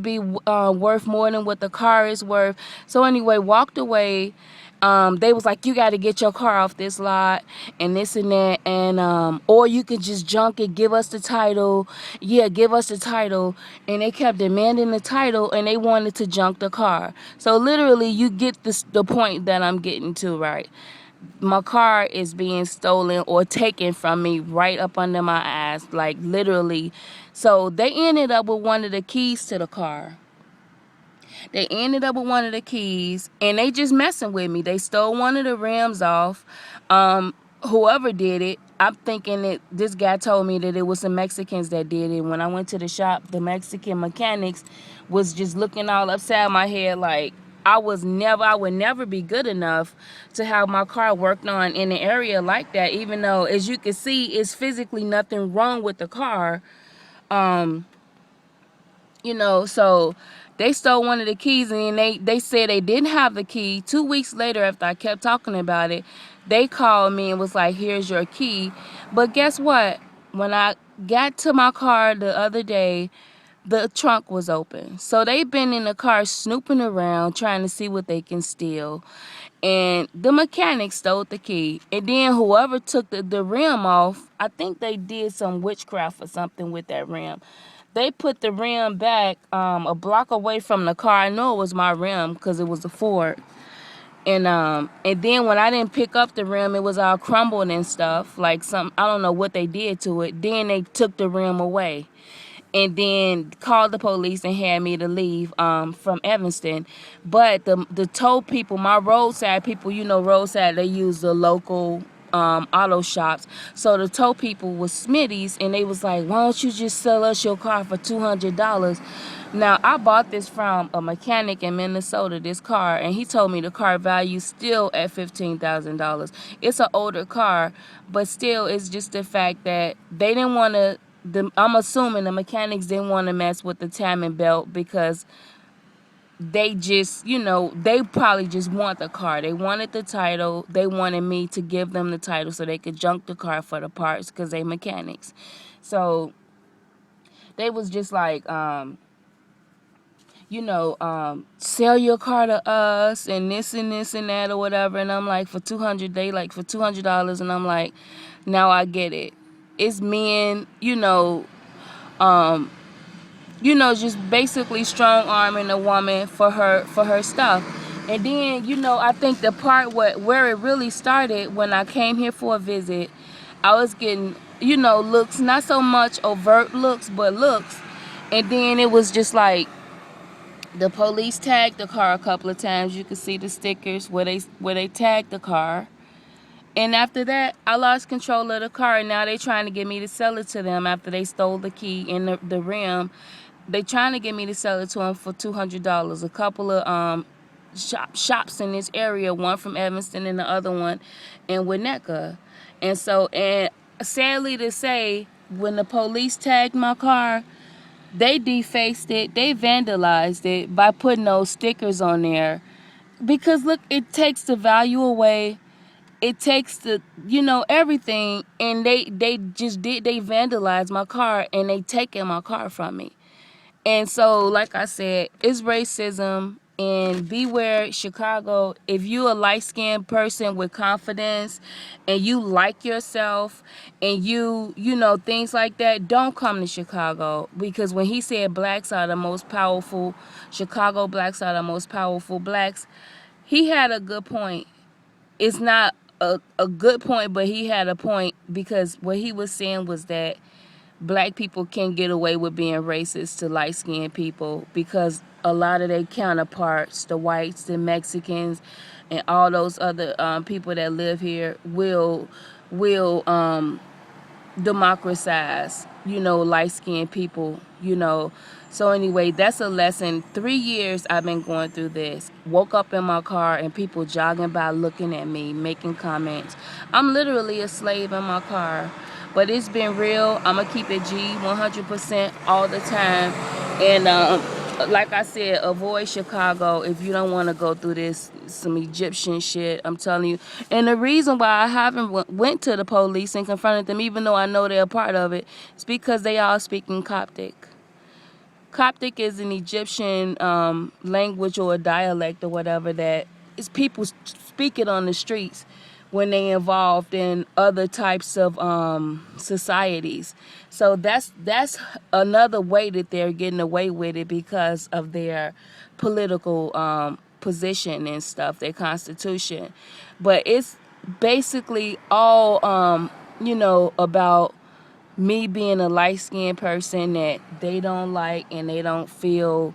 be worth more than what the car is worth. So anyway, walked away. They was like, you got to get your car off this lot and this and that, and or you could just junk it, give us the title. Yeah, give us the title. And they kept demanding the title, and they wanted to junk the car. So literally, you get the point that I'm getting to, right? My car is being stolen or taken from me right up under my eyes, like literally. So they ended up with one of the keys to the car. They ended up with one of the keys, and they just messing with me. They stole one of the rims off. Whoever did it, I'm thinking that this guy told me that it was some Mexicans that did it. When I went to the shop, the Mexican mechanics was just looking all upside my head like I would never be good enough to have my car worked on in an area like that, even though, as you can see, it's physically nothing wrong with the car. Um, so they stole one of the keys, and they said they didn't have the key. 2 weeks later, after I kept talking about it, they called me and was like, here's your key. But guess what? When I got to my car the other day, the trunk was open. So they've been in the car snooping around trying to see what they can steal. And the mechanic stole the key. And then whoever took the rim off, I think they did some witchcraft or something with that rim. They put the rim back a block away from the car. I know it was my rim because it was a Ford. And then when I didn't pick up the rim, it was all crumbled and stuff. Like I don't know what they did to it. Then they took the rim away. And then called the police and had me to leave from Evanston. But the tow people, my roadside people, roadside, they use the local auto shops. So the tow people was Smitty's, and they was like, why don't you just sell us your car for $200? Now, I bought this from a mechanic in Minnesota, this car, and he told me the car value still at $15,000. It's an older car, but still, it's just the fact that they didn't want to, I'm assuming the mechanics didn't want to mess with the timing belt because they just, they probably just want the car. They wanted the title. They wanted me to give them the title so they could junk the car for the parts because they mechanics. So they was just like, sell your car to us and this and this and that or whatever. And I'm like, for $200, and I'm like, now I get it. It's men, just basically strong arming a woman for her stuff. And then, I think the part where it really started, when I came here for a visit, I was getting, looks, not so much overt looks, but looks. And then it was just like, the police tagged the car a couple of times. You could see the stickers where they tagged the car. And after that, I lost control of the car, and now they trying to get me to sell it to them after they stole the key and the rim. They trying to get me to sell it to them for $200. A couple of shops in this area, one from Evanston and the other one in Winnetka. And sadly to say, when the police tagged my car, they defaced it, they vandalized it by putting those stickers on there. Because look, it takes the value away. It takes the, everything, and they vandalized my car, and they taken my car from me. And so, like I said, it's racism, and beware, Chicago. If you a light-skinned person with confidence, and you like yourself, and things like that, don't come to Chicago. Because when he said blacks are the most powerful, Chicago blacks are the most powerful blacks, he had a good point. It's not a good point, but he had a point, because what he was saying was that black people can get away with being racist to light-skinned people because a lot of their counterparts, the whites, the Mexicans, and all those other people that live here will democratize, light-skinned people, So anyway, that's a lesson. 3 years I've been going through this. Woke up in my car and people jogging by looking at me, making comments. I'm literally a slave in my car. But it's been real. I'm going to keep it G 100% all the time. And like I said, avoid Chicago if you don't want to go through some Egyptian shit. I'm telling you. And the reason why I haven't went to the police and confronted them, even though I know they're a part of it, is because they all speak in Coptic. Coptic is an Egyptian language or a dialect or whatever that is people speak it on the streets when they involved in other types of societies. So that's another way that they're getting away with it because of their political position and stuff, their constitution. But it's basically all about me being a light-skinned person that they don't like and they don't feel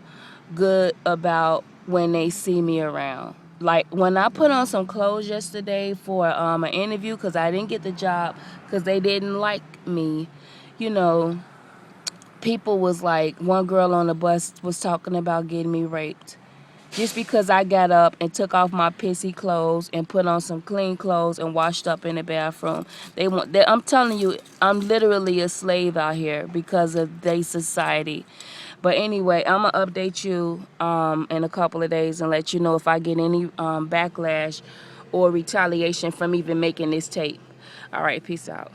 good about when they see me around. Like when I put on some clothes yesterday for an interview because I didn't get the job because they didn't like me, you know, people was like, one girl on the bus was talking about getting me raped. Just because I got up and took off my pissy clothes and put on some clean clothes and washed up in the bathroom. I'm telling you, I'm literally a slave out here because of their society. But anyway, I'm going to update you in a couple of days and let you know if I get any backlash or retaliation from even making this tape. All right, peace out.